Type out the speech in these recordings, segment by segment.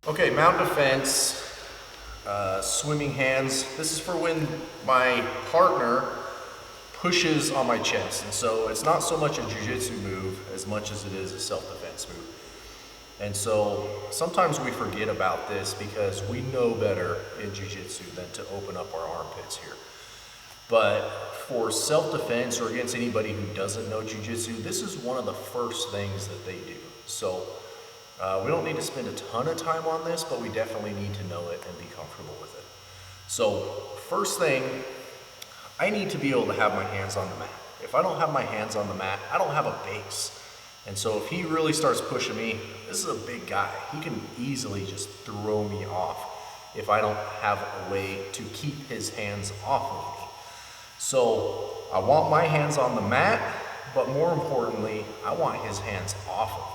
Okay, mount defense, swimming hands. This is for when my partner pushes on my chest. And so it's not so much a jiu-jitsu move as much as it is a self-defense move. And so sometimes we forget about this because we know better in jiu-jitsu than to open up our armpits here. But for self-defense or against anybody who doesn't know jiu-jitsu, this is one of the first things that they do. So we don't need to spend a ton of time on this, but we definitely need to know it and be comfortable with it. So first thing, I need to be able to have my hands on the mat. If I don't have my hands on the mat, I don't have a base. And so if he really starts pushing me, this is a big guy. He can easily just throw me off if I don't have a way to keep his hands off of me. So I want my hands on the mat, but more importantly, I want his hands off of me.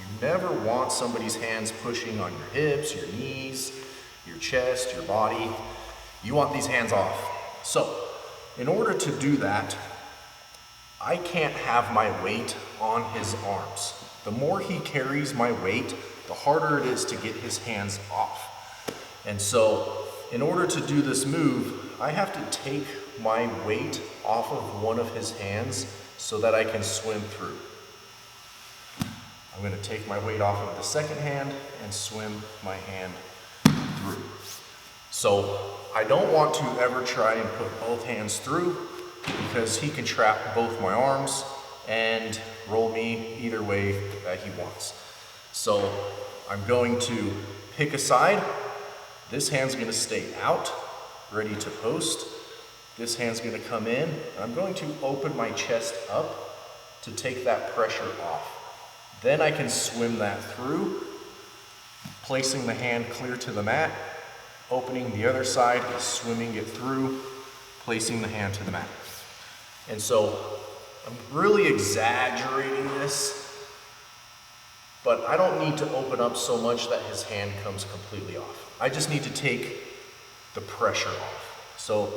You never want somebody's hands pushing on your hips, your knees, your chest, your body. You want these hands off. So in order to do that, I can't have my weight on his arms. The more he carries my weight, the harder it is to get his hands off. And so in order to do this move, I have to take my weight off of one of his hands so that I can swim through. I'm going to take my weight off of the second hand and swim my hand through. So I don't want to ever try and put both hands through because he can trap both my arms and roll me either way that he wants. So I'm going to pick a side. This hand's going to stay out, ready to post. This hand's going to come in, and I'm going to open my chest up to take that pressure off. Then I can swim that through, placing the hand clear to the mat, opening the other side, swimming it through, placing the hand to the mat. And so I'm really exaggerating this, but I don't need to open up so much that his hand comes completely off. I just need to take the pressure off. So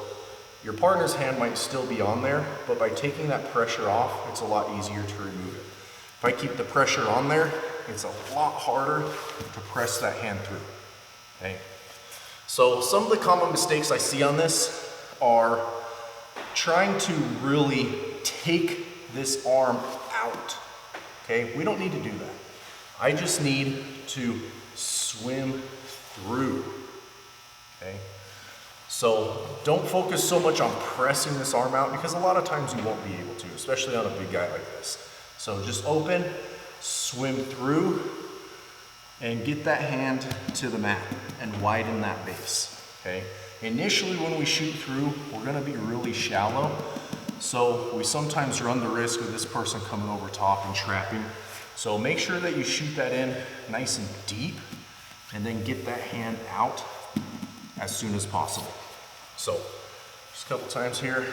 your partner's hand might still be on there, but by taking that pressure off, it's a lot easier to remove it. If I keep the pressure on there, it's a lot harder to press that hand through, okay? So some of the common mistakes I see on this are trying to really take this arm out, okay? We don't need to do that. I just need to swim through, okay? So don't focus so much on pressing this arm out because a lot of times you won't be able to, especially on a big guy like this. So just open, swim through, and get that hand to the mat and widen that base, okay? Initially when we shoot through, we're gonna be really shallow. So we sometimes run the risk of this person coming over top and trapping. So make sure that you shoot that in nice and deep and then get that hand out as soon as possible. So just a couple times here,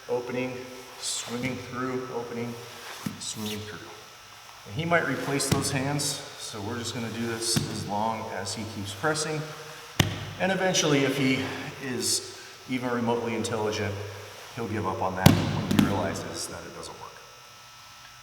opening, swimming through, opening, swimming through. And he might replace those hands, so we're just gonna do this as long as he keeps pressing. And eventually, if he is even remotely intelligent, he'll give up on that when he realizes that it doesn't work.